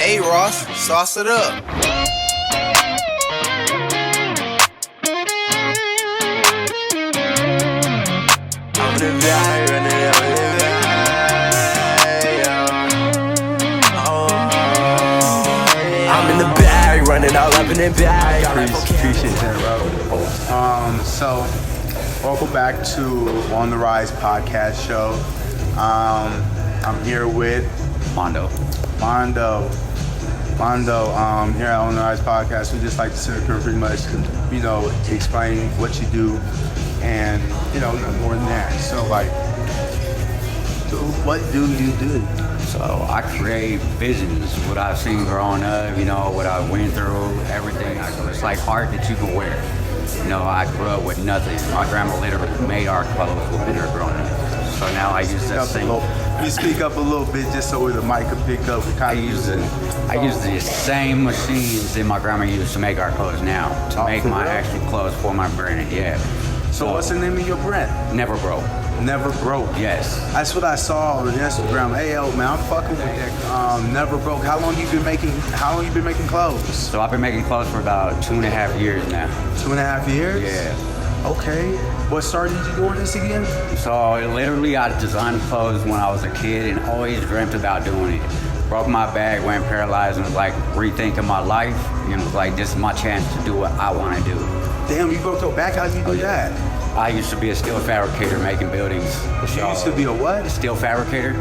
Hey Ross, sauce it up. I'm in the valley, running up in the valley. I'm in the bag, running all up in the bag. Appreciate that, bro. So, welcome back to On the Rise podcast show. I'm here with Mondo. Here at On the Rise podcast, we just like to sit here pretty much, explain what you do, and nothing more than that. So, what do you do? So I create visions, what I've seen growing up, what I went through, everything. It's like art that you can wear. I grew up with nothing. My grandma literally made our clothes with her growing up. So now I use that same. You speak up a little bit just so the mic can pick up. I use the same machines that my grandma used to make our clothes now, to make my actual clothes for my brand, yeah. So what's the name of your brand? Never Broke. Never Broke. Yes. That's what I saw on Instagram. Hey, yo, man, I'm fucking with that. Never Broke. How long you been making clothes? So I've been making clothes for about 2.5 years now. 2.5 years? Yeah. Okay. What started you doing this again? So literally, I designed clothes when I was a kid and always dreamt about doing it. Broke my back, went paralyzed, and was like rethinking my life. And was like, this is my chance to do what I want to do. Damn, you broke your back? How'd you do that? I used to be a steel fabricator making buildings. You used to be a what? A steel fabricator.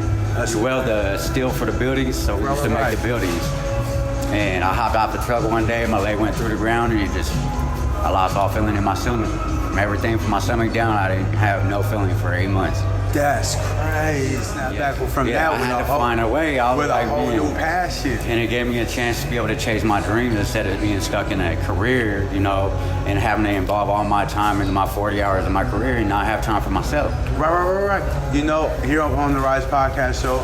You weld the steel for the buildings, so we used to make the buildings. And I hopped off the truck one day, my leg went through the ground, and I lost all feeling in my stomach. From everything from my stomach down, I didn't have no feeling for 8 months. That's crazy. Now back from that, I had to find a way. I was with like, a whole new passion. And it gave me a chance to be able to chase my dreams instead of being stuck in a career, and having to involve all my time into my 40 hours of my career and not have time for myself. Right. Here on the Rise podcast show,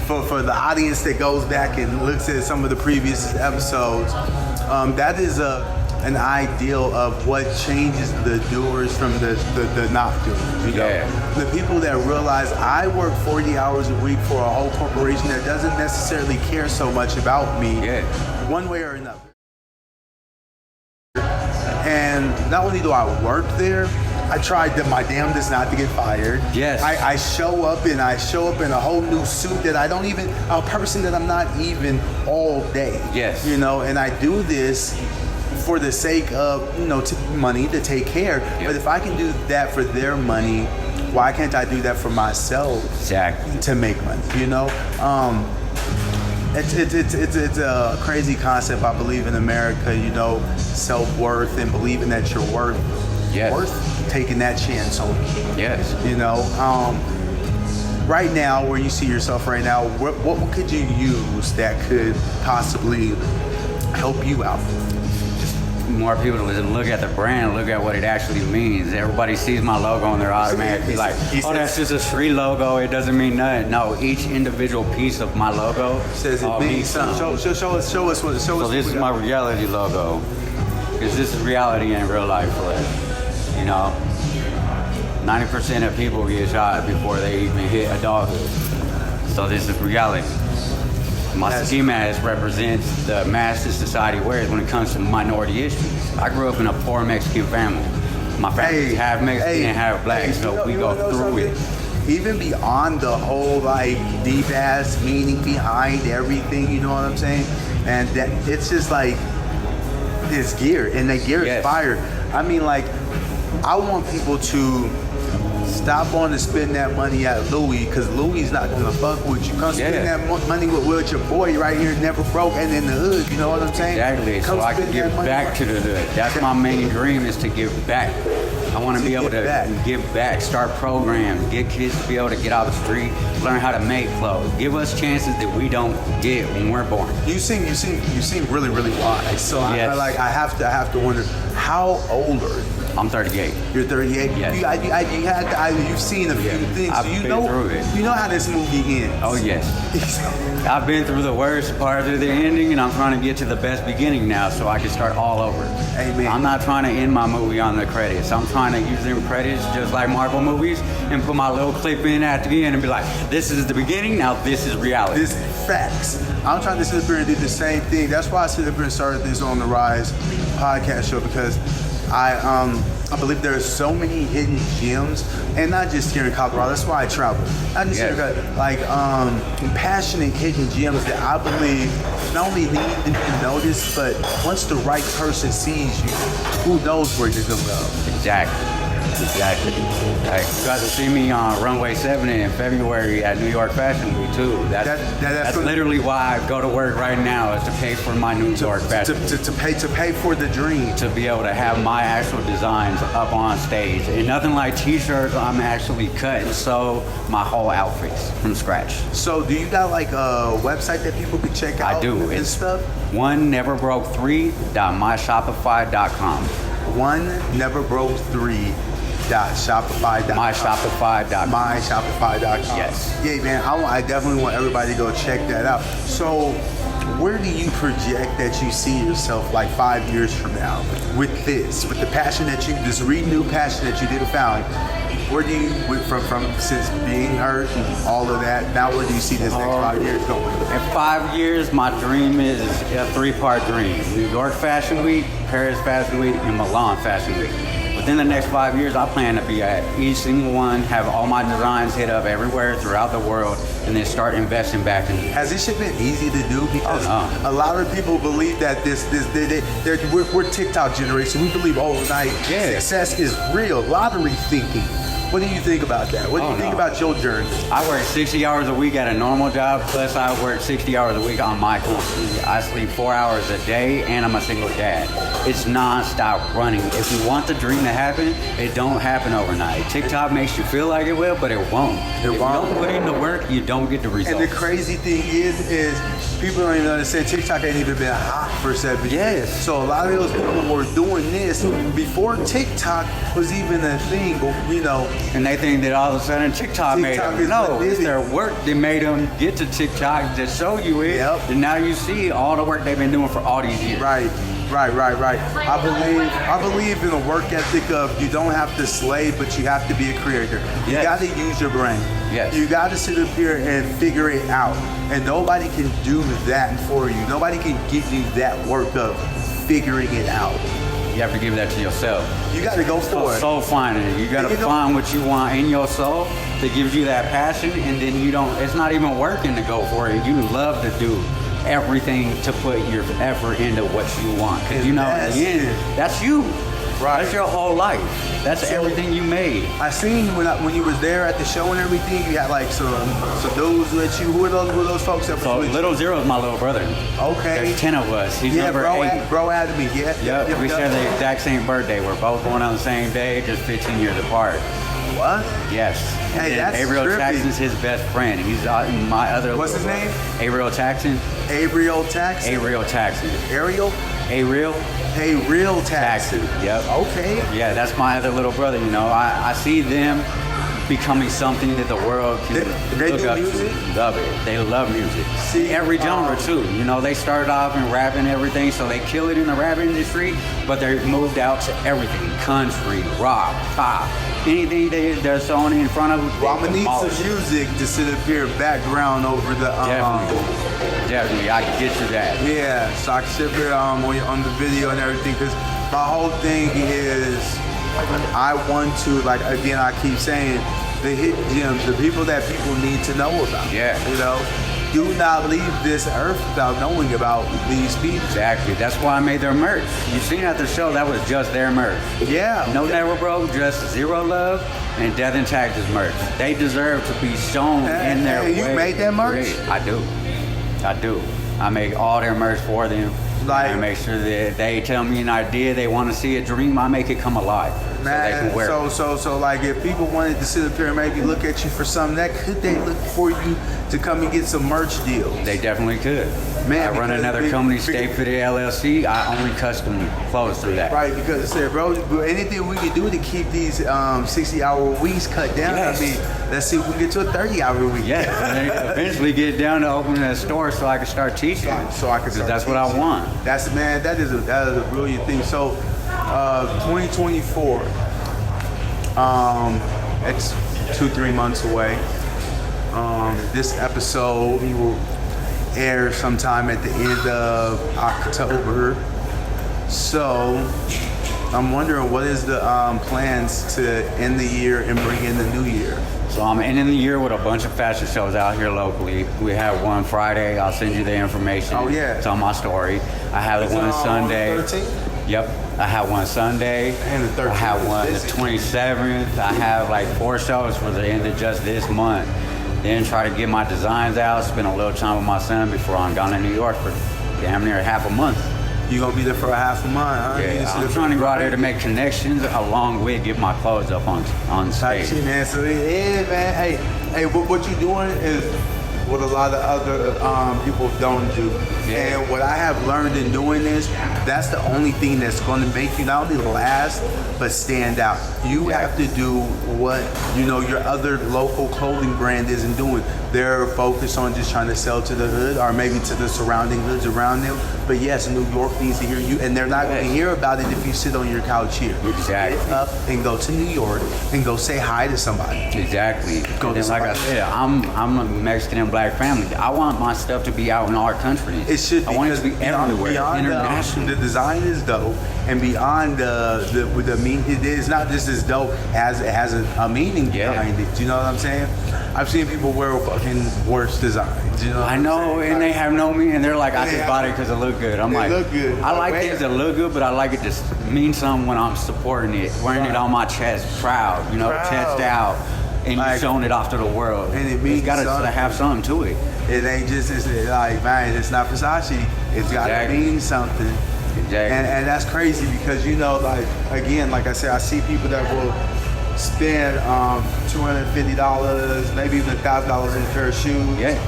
for the audience that goes back and looks at some of the previous episodes, that is an ideal of what changes the doers from the not doers. The people that realize I work 40 hours a week for a whole corporation that doesn't necessarily care so much about me, one way or another. And not only do I work there, I tried my damnedest not to get fired. Yes. I show up in a whole new suit that a person that I'm not even all day. Yes. And I do this for the sake of, money to take care. Yep. But if I can do that for their money, why can't I do that for myself? Exactly. To make money, It's a crazy concept, I believe, in America, self-worth and believing that you're worth taking that chance on. Yes. Right now, where you see yourself right now, what could you use that could possibly help you out? More people to look at the brand, look at what it actually means. Everybody sees my logo and they're automatically like, that's just a street logo. It doesn't mean nothing. No, each individual piece of my logo says it means something. Show us what. So this is my reality logo, because this is reality in real life. 90% of people get shot before they even hit adulthood. So this is reality. My ski mask represents the mask that society wears when it comes to minority issues. I grew up in a poor Mexican family. My family's half Mexican and half black, so we go through it. Even beyond the whole deep ass meaning behind everything, you know what I'm saying? And that it's just this gear, and that gear is fire. I want people to stop on to spend that money at Louis, because Louis not gonna fuck with you. Come spend that money with your boy right here, Never Broke, and in the hood. You know what I'm saying? Exactly. So I can give back to the hood. That's my main dream, is to give back. I want to be able to give back, start programs, get kids to be able to get out the street, learn how to make clothes, give us chances that we don't get when we're born. You seem really, really wise. So I have to wonder, how old are you? I'm 38. You're 38? Yes. You've seen a few things. I've been through it. You know how this movie ends. Oh, yes. I've been through the worst part of the ending, and I'm trying to get to the best beginning now, so I can start all over. Amen. I'm not trying to end my movie on the credits. I'm trying to use them credits just like Marvel movies and put my little clip in at the end and be like, this is the beginning, now this is reality. This facts. I'm trying to sit up here and do the same thing. That's why I sit up here and started this On the Rise podcast show, because I believe there are so many hidden gems, and not just here in Colorado. That's why I travel. Not just here, like passionate hidden gems that I believe not only need to be noticed, but once the right person sees you, who knows where you're gonna go. Exactly. Like, you guys will see me on Runway 7 in February at New York Fashion Week too. That's literally why I go to work right now, is to pay for my New York Fashion Week. To pay for the dream. To be able to have my actual designs up on stage. And nothing like t-shirts, I'm actually cut and sew my whole outfits from scratch. So do you got like a website that people can check out? I do. And stuff? oneneverbroke3.myshopify.com. oneneverbroke3.shopify.com. myshopify.com. Yes. Yeah, man. I definitely want everybody to go check that out. So, where do you project that you see yourself like 5 years from now with the passion that this renewed passion that you did found? Where do you, from since being hurt and all of that, now where do you see this next 5 years going? In 5 years, my dream is a 3-part dream. New York Fashion Week, Paris Fashion Week, and Milan Fashion Week. Within the next 5 years, I plan to be at each single one, have all my designs hit up everywhere throughout the world, and then start investing back in it. Has this shit been easy to do? Because a lot of people believe that we're TikTok generation. We believe overnight success is real. Lottery thinking. What do you think about that? What do you think about your journey? I work 60 hours a week at a normal job, plus I work 60 hours a week on my company. I sleep 4 hours a day, and I'm a single dad. It's non-stop running. If you want the dream to happen, it don't happen overnight. TikTok makes you feel like it will, but it won't. If you don't put in the work, you don't get the results. And the crazy thing is people don't even understand TikTok ain't even been hot for 7 years. Yes. So a lot of those people were doing this before TikTok was even a thing, you know. And they think that all of a sudden TikTok made them. No, it's their work that made them get to TikTok to show you it. Yep. And now you see all the work they've been doing for all these years. Right. I believe in a work ethic of you don't have to slave, but you have to be a creator. You got to use your brain. Yes. You got to sit up here and figure it out. And nobody can do that for you. Nobody can give you that work of figuring it out. You have to give that to yourself. You got to go for it. Soul finding. You got to find what you want in your soul that gives you that passion, and then it's not even working to go for it. You love to do everything to put your effort into what you want. Because in the end, that's you. Right. That's your whole life. That's everything you made. I seen when you was there at the show and everything, you had like some dudes with you. Who are those folks that So Little Zero is my little brother. Okay. There's 10 of us. He's number 8. Bro added me. Yeah. We share the exact same birthday. We're both born on the same day, just 15 years apart. What? Yes. Hey, that's Ariel trippy. Jackson's his best friend. He's my other. What's his name? Ariel Jackson. Ariel Jackson. Ariel Jackson. Ariel. Ariel. Ariel Jackson. Yep. Okay. Yeah, that's my other little brother. You know, I see them becoming something that the world can look up to. Love it. They love music. See, every genre too. You know, they started off in rap and everything, so they kill it in the rap industry, but they moved out to everything: country, rock, pop, anything they're throwing in front of. Well, I'm gonna need some music to sit up here background over the. Definitely, I can get you that. Yeah, so I can sit here on the video and everything, because my whole thing is I want to, like, again, I keep saying, the hidden gems, the people that people need to know about. Yeah. You know, do not leave this earth without knowing about these people. Exactly. That's why I made their merch. You seen at the show, that was just their merch. Yeah. No Never Broke, just Zero Love, and Death and Taxes merch. They deserve to be shown in their way. You made that merch? I do. I make all their merch for them. Like, I make sure that they tell me an idea, they want to see a dream, I make it come alive. they can wear it. So like if people wanted to sit up here and maybe look at you for something, that could they look for you to come and get some merch deals? They definitely could. Man, I run because another big- company, big- Stay Fitted LLC. I only custom clothes through that. Right, because I said, bro, anything we can do to keep these 60-hour weeks cut down. Yes. I mean, let's see if we can get to a 30-hour week. Yes, and then eventually get down to opening a store so I can start teaching. So I can start That's what I teaching. want. That's man. That is a brilliant thing. So, 2024. It's 2-3 months away. This episode will air sometime at the end of October. So, I'm wondering what is the plans to end the year and bring in the new year. So I'm ending the year with a bunch of fashion shows out here locally. We have one Friday. I'll send you the information. Oh, yeah. It's on my story. I have Is it one on Sunday. 13th? Yep. I have one Sunday. And the 13th I have is one the busy. 27th. I have like 4 shows for the end of just this month. Then try to get my designs out. Spend a little time with my son before I'm gone to New York for damn near half a month. You gonna be there for a half a month, huh? You Yeah, just I'm sit trying to go out there to there make connections along with get my clothes up on type stage. shit, man. So yeah, man. Hey, what you're doing is what a lot of other people don't do. Yeah. And what I have learned in doing this, that's the only thing that's going to make you not only last but stand out. You have to do what your other local clothing brand isn't doing. They're focused on just trying to sell to the hood or maybe to the surrounding hoods around them. But yes, New York needs to hear you, and they're not going to hear about it if you sit on your couch here. Exactly. Get up and go to New York and go say hi to somebody. Exactly. Go And to then, like I somebody. said, I'm a Mexican and black family. I want my stuff to be out in our countries. It should be. I want it to be because beyond- everywhere, beyond international. The design is dope, and beyond the mean, it is not just as dope as it has a meaning Yeah. behind it. Do you know what I'm saying? I've seen people wear fucking worse designs. You know? What I I'm know, saying? and they have no meaning. They're like, I They just have- bought it because it looked good. I'm They like, look good. I like Like, things that look good, but I like it to mean something when I'm supporting it, wearing it on my chest, proud, Proud. chest out, and Like- showing it off to the world. And it means It's got to something. have something to it. It ain't just it's like, man, it's not Versace. It's got to Exactly. mean something. Exactly. And that's crazy because like again, like I said, I see people that will spend $250, maybe even $1,000 on a pair of shoes. Yeah.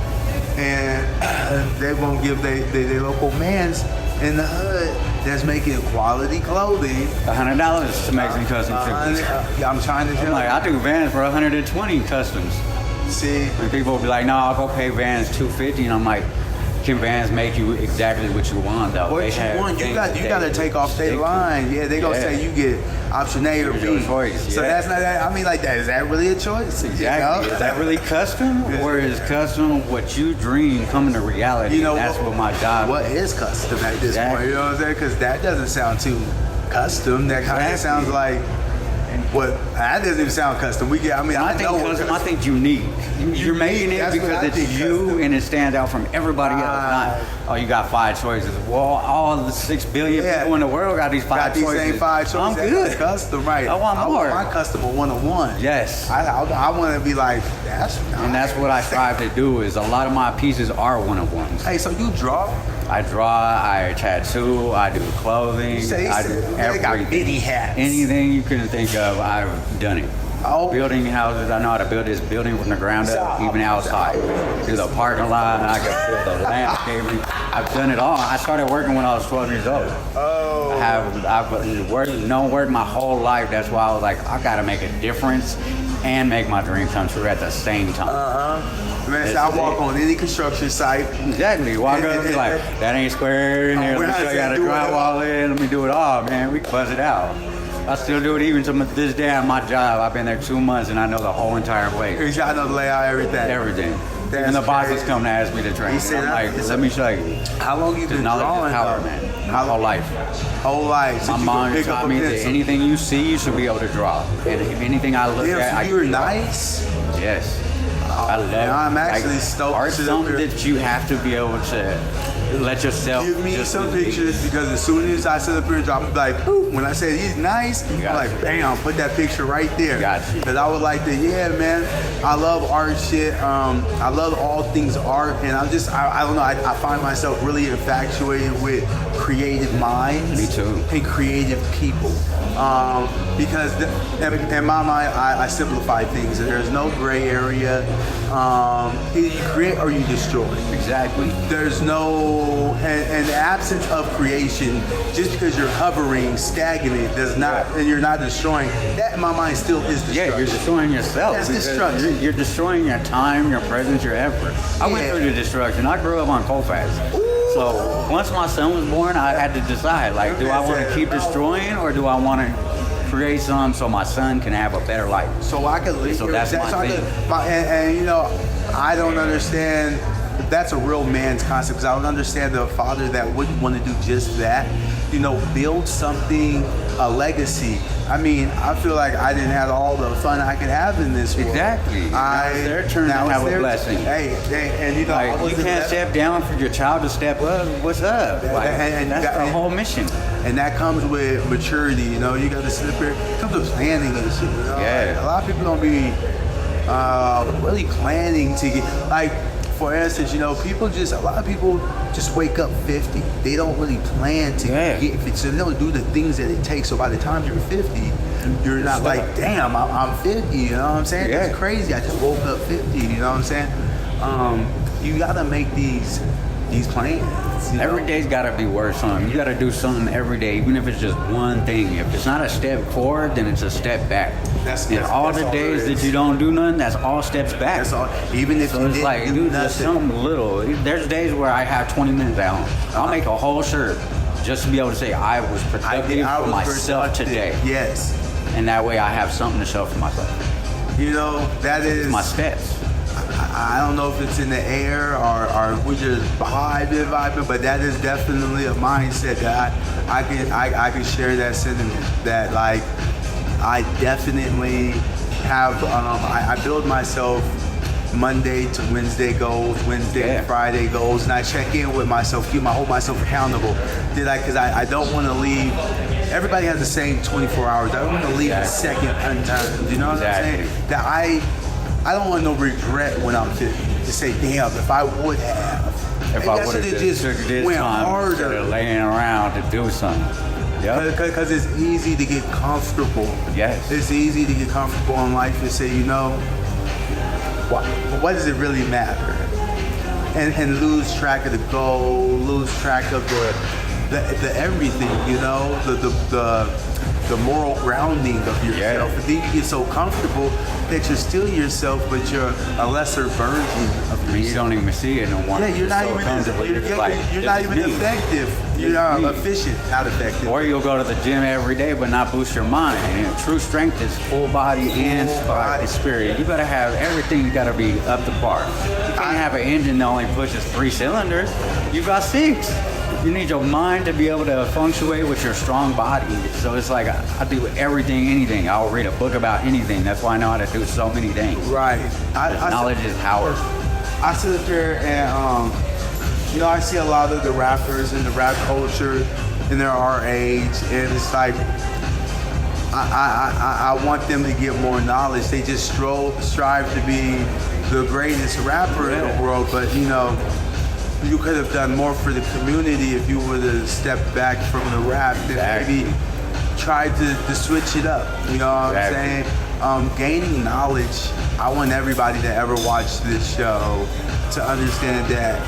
And they won't give their local mans in the hood that's making quality clothing. $100 to make some custom fitments. I'm trying to tell I'm like, you. I do Vans for 120 customs. See, And people will be like, no, I'll go pay Vans $250, and I'm like, can Vans make you exactly what you want though? what They you have want, you things got that to take off state stick to. line. Yeah, they gonna Yeah. say you get option A or Here's B. your choice, So yeah. that's not that. I mean, like that. Is that really a choice? You Exactly. know? Is that really custom, or is custom what you dream coming to reality? You know, that's what my job. What is custom at this Exactly. point? You know what I'm saying? Because that doesn't sound too custom. That kind of Exactly. sounds like what? That doesn't even sound custom. We get. I mean, I I think know what custom. I custom- think unique. You're making it that's what because I it's think you custom. and it stands out from everybody else. Not, oh, you got 5 choices. Well, all the 6 billion Yeah. people in the world got these 5 got these choices. same 5 choices. I'm That's good. Custom, right? I want more. my custom a 101. Yes. I want to be like that's. And that's what I strive to do. Is a lot of my pieces are one-of-ones. Hey, so you draw? I draw, I tattoo, I do clothing, Say, I do they got everything. mini hats. Anything you can think of, I've done it. Oh. Building houses, I know how to build this building from the ground up, even outside. Do the parking lot, I can build the landscaping. I've done it all. I started working when I was 12 years old. Oh. I've worked my whole life. That's why I was like, I gotta make a difference and make my dream come true at the same time. Man, so That's I walk it. on any construction site. Exactly. Walk up and be like, that ain't square in here. we're Let me not show you how to doing it all. drywall in. Let me do it all, man. We can buzz it out. I still do it even to this day at my job. I've been there 2 months and I know the whole entire place. I know the layout, everything. Everything. That's And the bosses crazy. come to ask me to train. He said, I'm like, it's- let me show you. How long you The been knowledge drawing? is power, though? man. My whole life. Whole life. So My you mom can pick up taught a me that pencil. anything you see, you should be able to draw. And if anything I look Damn, at, I so you're can draw. nice. Yes. I love man, I'm actually like, stoked Art's to sit up something here. that you have to be able to let yourself Give me just some be. pictures because as soon as I sit up here and drop, I'm like, boom. When I say he's nice, I'm got like, you. bam, put that picture right there. Got you. Because I would like to, yeah, man. I love art shit. I love all things art, and I don't know. I find myself really infatuated with creative minds. Me too. And creative people. Because in my mind, I simplify things. There's no gray area. Either you create or you destroy. Exactly. There's no, and the absence of creation, just because you're hovering stagnant does not, and you're not destroying, that in my mind still is destruction. Yeah, you're destroying yourself. That's destruction. You're destroying your time, your presence, your effort. I went through the destruction. I grew up on coal fast. So once my son was born, I had to decide, like, do I want to keep destroying or do I want to create some so my son can have a better life? So I could live. So that's my thing. And you know, I don't understand. That's a real man's concept, because I don't understand the father that wouldn't want to do just that. You know, build something, a legacy. I mean, I feel like I didn't have all the fun I could have in this world. Exactly. Now it's their turn to have a blessing. Hey, and you know, like, you can't step down for your child to step up. What's up? Like, and that's the whole mission. And that comes with maturity. You know, you got to sit there. It comes with planning and shit. You know? Yeah. Like, a lot of people don't be really planning to get, like, for instance, you know, a lot of people just wake up 50. They don't really plan to get 50. So they don't do the things that it takes. So by the time you're 50, you're not like, damn, I'm 50. You know what I'm saying? Yeah. It's crazy. I just woke up 50. You know what I'm saying? You got to make these plans. Every day's got to be worth something. You got to do something every day, even if it's just one thing. If it's not a step forward, then it's a step back. And all the days that you don't do nothing, that's all steps back. That's all. Even if so you it's didn't like, do dude, nothing. just something little. There's days where I have 20 minutes at home. I'll make a whole shirt just to be able to say I was productive for myself today. Yes. And that way I have something to show for myself. You know, that is my steps. I don't know if it's in the air or we just vibing, but that is definitely a mindset that I can share that sentiment. That, like, I definitely have. I build myself Monday to Wednesday goals, Wednesday to Friday goals, and I check in with myself, hold myself accountable. Because I don't want to leave. Everybody has the same 24 hours. I don't want to leave a second unturned. You know what I'm saying? That I don't want no regret when I'm 50 to say, damn, if I would have. If I would have just took this went time harder. instead of laying around to do something. Because it's easy to get comfortable. Yes. It's easy to get comfortable in life and say, you know, what does it really matter? And lose track of the goal, lose track of the everything, you know, the moral grounding of yourself. And then you get so comfortable that you're still yourself, but you're a lesser version of yourself. You don't even see it no more. Yeah, you're not even effective. You're not efficient, not effective. Or you'll go to the gym every day but not boost your mind. And true strength is full body and spirit. You gotta have everything. You gotta be up to par. You can't have an engine that only pushes 3 cylinders. You got 6. You need your mind to be able to functionate with your strong body. So it's like I do everything, anything. I'll read a book about anything. That's why I know how to do so many things. Right. Knowledge is power. I sit there and you know, I see a lot of the rappers in the rap culture, and they're our age, and it's like I want them to get more knowledge. They just strive to be the greatest rapper in the world, but you know, you could have done more for the community if you would have stepped back from the rap and maybe tried to switch it up. You know what I'm saying? Gaining knowledge. I want everybody to ever watch this show to understand that,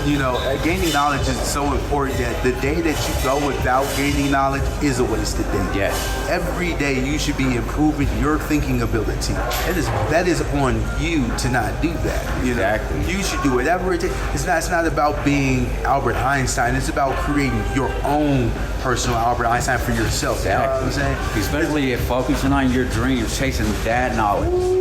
you know, gaining knowledge is so important that the day that you go without gaining knowledge is a wasted day. Yes. Every day you should be improving your thinking ability. That is on you to not do that. You know? Exactly. You should do whatever it takes. It's not about being Albert Einstein. It's about creating your own personal Albert Einstein for yourself. Exactly. You know what I'm saying? Especially if focusing on your dreams, chasing that knowledge.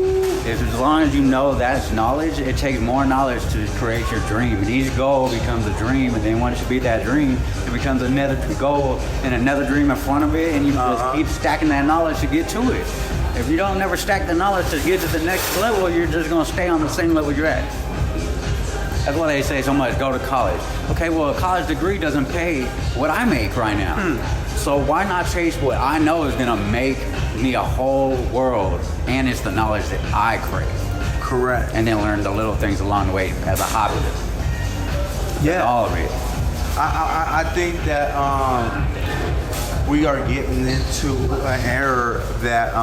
As long as you know that's knowledge, it takes more knowledge to create your dream. And each goal becomes a dream, and then once you beat that dream, it becomes another goal and another dream in front of it, and you just keep stacking that knowledge to get to it. If you don't never stack the knowledge to get to the next level, you're just going to stay on the same level you're at. That's why they say so much, go to college. Okay, well, a college degree doesn't pay what I make right now. So why not chase what I know is gonna make me a whole world, and it's the knowledge that I crave. Correct. And then learn the little things along the way as a hobby. Yeah. All of it. I think that we are getting into an era that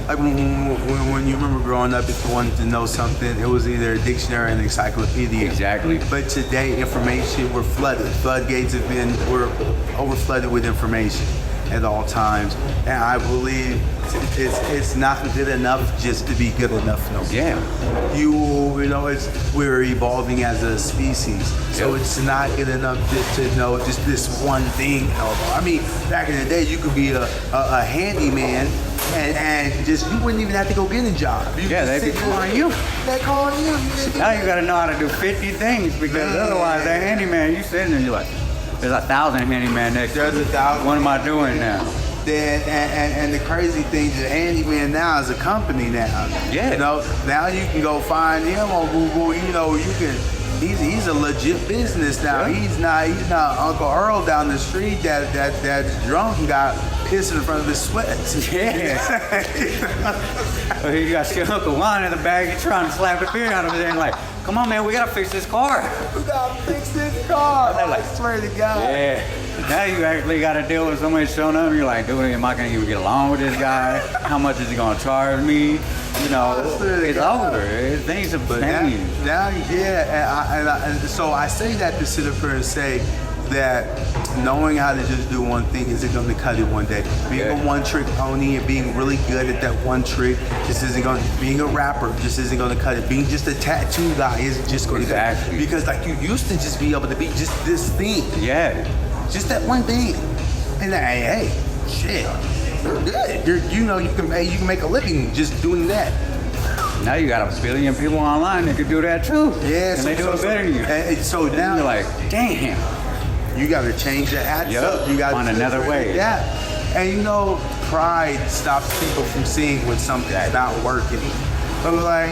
like when you remember growing up, if you wanted to know something, it was either a dictionary and an encyclopedia. Exactly. But today, information, we're flooded. Floodgates we're over flooded with information at all times. And I believe it's not good enough just to be good enough no more. Yeah. You know, we're evolving as a species. So it's not good enough just to know just this one thing. I mean, back in the day, you could be a handyman and just you wouldn't even have to go get a job. They'd be calling you. They're calling you. Now you gotta know how to do 50 things because otherwise that handyman, you sitting there, you're like, there's 1,000 handyman next to There's 1,000. What am I doing now? And the crazy thing is, handyman now is a company now. Yeah. You know, now you can go find him on Google. You know, you can. He's a legit business now. Yeah. He's not Uncle Earl down the street that's drunk and got pissed in front of his sweats. Yeah. Well, you got your Uncle Juan in the bag. You're trying to slap the beer out of it and like, come on, man, we gotta fix this car. We gotta fix this car. They're like, I swear to God. Yeah. Now you actually got to deal with somebody showing up and you're like, dude, am I going to even get along with this guy? How much is he going to charge me? You know, it's over. Things have changed. Now, and so I say that to sit up here and say that knowing how to just do one thing isn't going to cut it one day. Being a one-trick pony and being really good at that one trick just isn't going to. Being a rapper just isn't going to cut it. Being just a tattoo guy isn't just going to cut it. Because like you used to just be able to be just this thing. Yeah. Just that one thing, and hey, shit, you're good. You know, you can make a living just doing that. Now you got 1 billion people online that can do that too. Yeah, and they do it better than you. And so now you're like, damn. You got to change the hats up. You got to find another way. Yeah, and you know, pride stops people from seeing when something's not working. But like,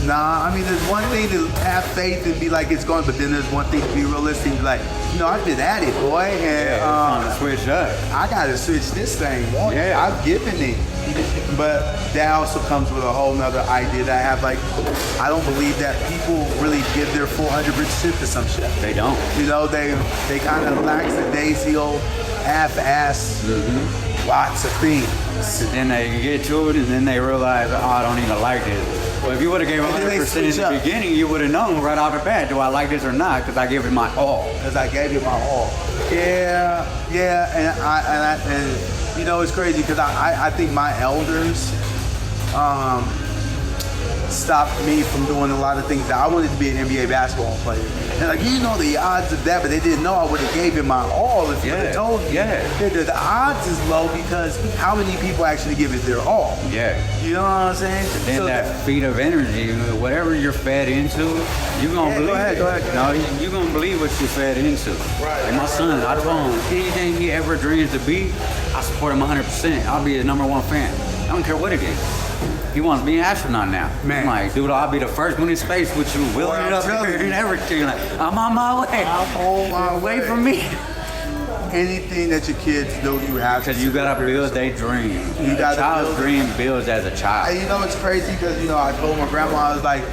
I mean, there's one thing to have faith and be like it's going, but then there's one thing to be realistic and be like, you know, I've been at it, boy, and trying to switch up. I got to switch this thing, boy. Yeah, I've given it. But that also comes with a whole nother idea that I have, like, I don't believe that people really give their 400% to some shit. They don't. You know, they kind of lackadaisical, half-ass lots of things. And then they get to it and then they realize, oh, I don't even like this. Well, if you would have gave 100% in the beginning, you would have known right off the bat, do I like this or not? Because I gave it my all. Because I gave it my all. Yeah, and you know, it's crazy because I think my elders stopped me from doing a lot of things that I wanted to be an NBA basketball player. And like, you know the odds of that, but they didn't know I would have gave it my all if you would have told me. Yeah. The odds is low because how many people actually give it their all? Yeah. You know what I'm saying? And then that feed of energy, whatever you're fed into, you're going to believe Go ahead. No, you're going to believe what you're fed into. Right. Like my son, I told him, anything he ever dreams to be, I support him 100%. I'll be his #1 fan. I don't care what it is. He wants to be an astronaut now. Man. I'm like, dude, I'll be the first one in space with you, wheeling it up here and everything. Like, I'm on my way. I'm on my way. Wait for me. Anything that your kids do, you have to. Because you gotta build their dream. You gotta child's dream builds as a child. And you know it's crazy because you know I told my grandma, I was like,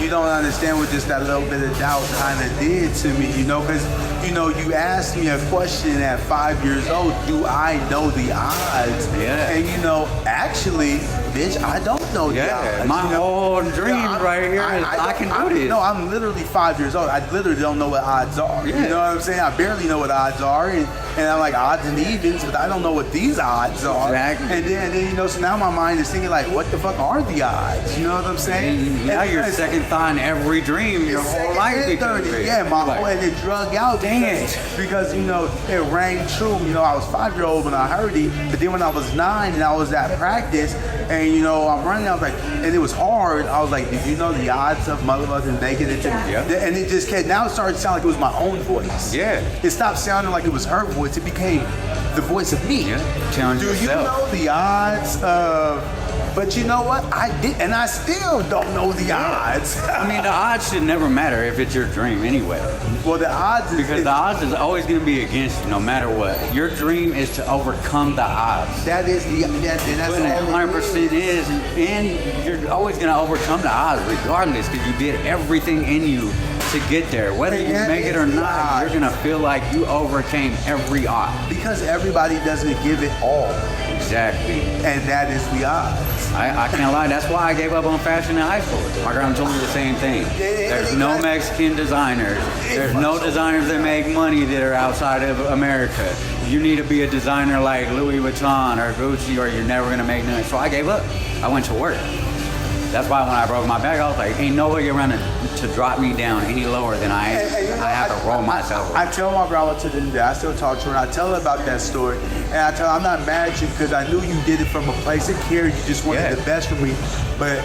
you don't understand what just that little bit of doubt kind of did to me, you know, because you know you asked me a question at 5 years old, do I know the odds? Yeah. And you know, actually, bitch, I don't know the odds. My whole dream right here is I can do this. No, I'm literally 5 years old. I literally don't know what odds are. Yeah. You know what I'm saying? I barely know what odds are, and I'm like odds and evens, but I don't know what these odds are. Exactly. And then you know, so now my mind is thinking like, what the fuck are the odds? You know what I'm saying? And now you're second thought in every dream your whole life. Yeah, my whole and it drug out. Dang it. Because you know it rang true. You know I was 5 years old when I heard it, but then when I was 9 and I was at practice, and you know I'm running, I was like, and it was hard. I was like, did you know the odds of motherfuckers making it to me? Yeah. And it just kept. Now it started to sound like it was my own voice. Yeah. It stopped sounding like it was her voice. It became the voice of me. Yeah. Challenge Do yourself. you know the odds of? But you know what? I did, and I still don't know the odds. I mean, the odds should never matter if it's your dream anyway. Well, the odds is Because the odds is always going to be against you no matter what. Your dream is to overcome the odds. that is the that's Putting it all it 100% is, and you're always going to overcome the odds regardless because you did everything in you to get there. Whether you make it or not, you're gonna feel like you overcame every odd. Because everybody doesn't give it all. Exactly. And that is the odds. I can't lie. That's why I gave up on fashion in high school. My grandma told me the same thing. There's no Mexican designers. There's no designers that make money that are outside of America. You need to be a designer like Louis Vuitton or Gucci, or you're never gonna make nothing. So I gave up. I went to work. That's why when I broke my back, I was like, ain't no way you're running to drop me down any lower than I am. I have to roll myself. I tell my grandma to this day, I still talk to her, and I tell her about that story. And I tell her, I'm not mad at you because I knew you did it from a place of care. You just wanted the best for me. But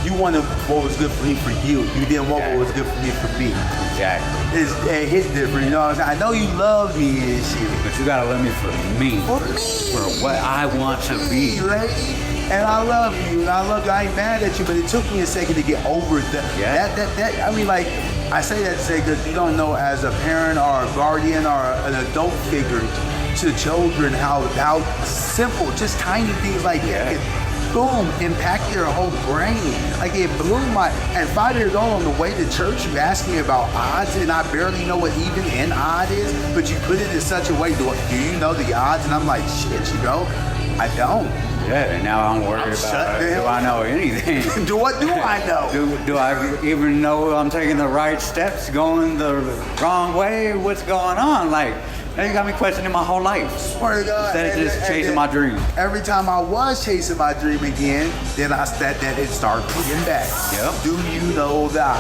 you wanted what was good for me for you. You didn't want what was good for me for me. Exactly. It's different, you know what I'm saying? I know you love me and shit. But you gotta love me for me. For me. For what I want to be. Lady. And I love you, and I love you. I ain't mad at you, but it took me a second to get over that. I mean, like, I say that to say that you don't know, as a parent or a guardian or an adult figure to children, how simple, just tiny things like that can, boom, impact their whole brain. Like, it blew my, at 5 years old on the way to church, you asked me about odds, and I barely know what even and odd is, but you put it in such a way, do you know the odds? And I'm like, shit, you know, I don't. Yeah, and now I'm worried about do I know anything? What do I know? Do I even know I'm taking the right steps, going the wrong way? What's going on? Like, now you got me questioning my whole life. Swear to God. Instead of just chasing my dream. Every time I was chasing my dream again, then it started getting back. Yep. Do you know that?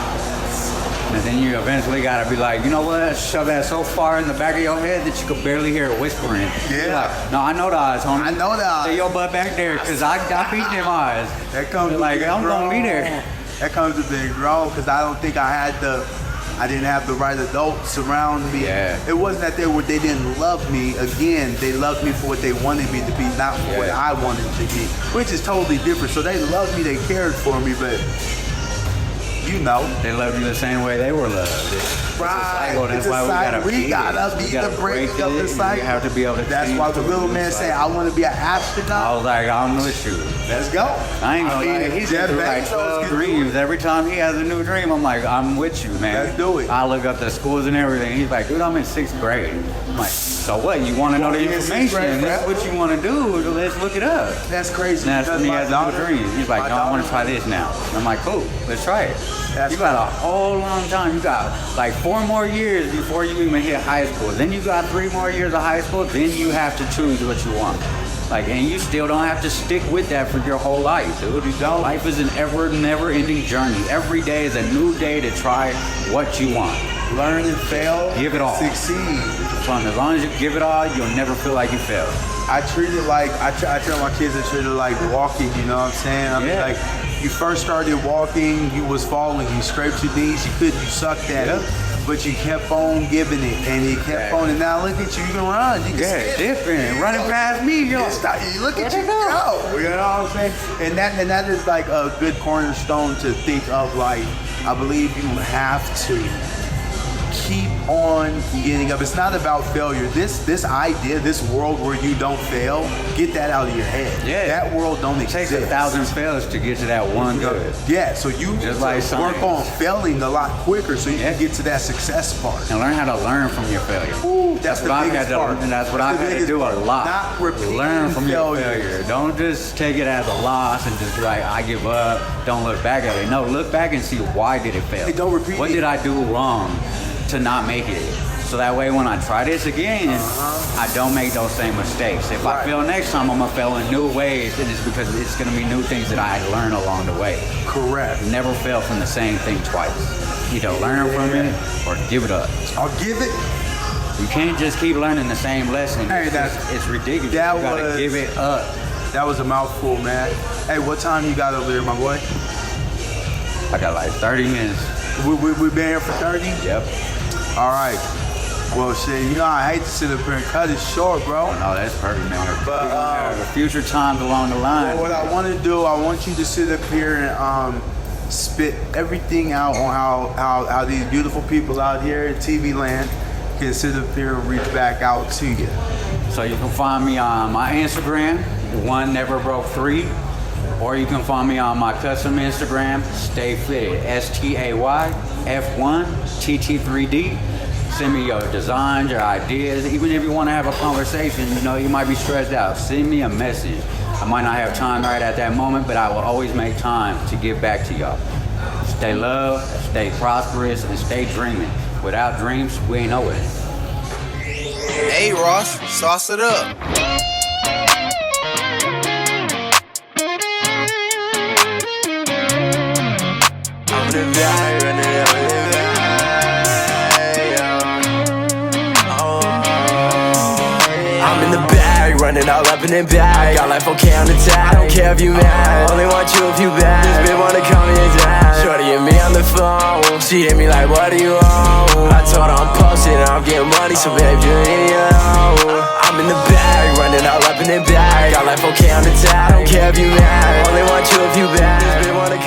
And then you eventually gotta be like, you know what? Shove that so far in the back of your head that you could barely hear it whispering. Yeah. Like, no, I know the odds, homie. I know the odds. Stay your butt back there, cause I beat them odds. That comes like I'm gonna be there. That comes with being grown, because I don't think I didn't have the right adults around me. Yeah. It wasn't that they didn't love me. Again, they loved me for what they wanted me to be, not for what I wanted to be, which is totally different. So they loved me, they cared for me, but you know, they love you the same way they were loved. Right. That's why we gotta be the break up the cycle. You have to be able to. That's why the little man say, "I want to be an astronaut." I was like, "I'm with you. Let's go." I ain't gonna lie. He's been through like 12 dreams. Every time he has a new dream, I'm like, "I'm with you, man." Let's do it. I look up the schools and everything. He's like, "Dude, I'm in 6th grade." I'm like, "So what? You want to know the information? That's what you want to do. Let's look it up." That's crazy. And that's when he has a new dream. He's like, "No, I want to try this now." I'm like, "Cool, let's try it." You got a whole long time. You got like 4 more years before you even hit high school. Then you got 3 more years of high school. Then you have to choose what you want. Like, and you still don't have to stick with that for your whole life, dude. You don't. Life is an never-ending journey. Every day is a new day to try what you want. Learn and fail. Give it all. Succeed. So as long as you give it all, you'll never feel like you failed. I treat it like, I tell my kids, I treat it like walking, you know what I'm saying? I mean, like, you first started walking, you was falling, you scraped your knees, you sucked at it, but you kept on giving it, and you kept on, and now look at you, you can run, you can different, running past me, you look at you go, you know what I'm saying? And that is like a good cornerstone to think of. Like, I believe you have to keep on getting up. It's not about failure. This idea, this world where you don't fail, get that out of your head. Yeah. That world don't exist. It takes 1,000 fails to get to that one good. Yeah, so you just like work on failing a lot quicker so you can get to that success part. And learn how to learn from your failure. Ooh, that's the biggest part. And that's what I've had to do a lot. Not repeat learn from your failure. Don't just take it as a loss and just be like, I give up, don't look back at it. No, look back and see, why did it fail? Hey, don't repeat what did I do wrong to not make it? So that way when I try this again, I don't make those same mistakes. If I fail next time, I'm gonna fail in new ways, and it's because it's gonna be new things that I learn along the way. Correct. Never fail from the same thing twice. Either learn from it or give it up. I'll give it. You can't just keep learning the same lesson. Hey, it's ridiculous. You gotta give it up. That was a mouthful, man. Hey, what time you got over there, my boy? I got like 30 minutes. We been here for 30? Yep. All right. Well, shit, you know, I hate to sit up here and cut it short, bro. Oh, no, that's perfect, man. But future times along the line. Well, what I want to do, I want you to sit up here and spit everything out on how these beautiful people out here in TV land can sit up here and reach back out to you. So you can find me on my Instagram, 1neverbroke3. Or you can find me on my custom Instagram, Stay Fitted, STAYF1TT3D. Send me your designs, your ideas. Even if you want to have a conversation, you know, you might be stressed out. Send me a message. I might not have time right at that moment, but I will always make time to give back to y'all. Stay loved, stay prosperous, and stay dreaming. Without dreams, we ain't nowhere. Hey Ross, sauce it up. I'm in the bag, running up in the bag. I'm in the bag, running all up in the bag. Got life okay on the tag. I don't care if you mad, only want you if you bad. This bitch wanna call me a dad. Shorty and me on the phone, she hit me like, what do you want? I told her I'm posted and I'm getting money, so babe, you ain't know. I'm in the bag, running all up in the bag. Got life okay on the tag. I don't care if you mad, only want you if you bad. This bitch wanna call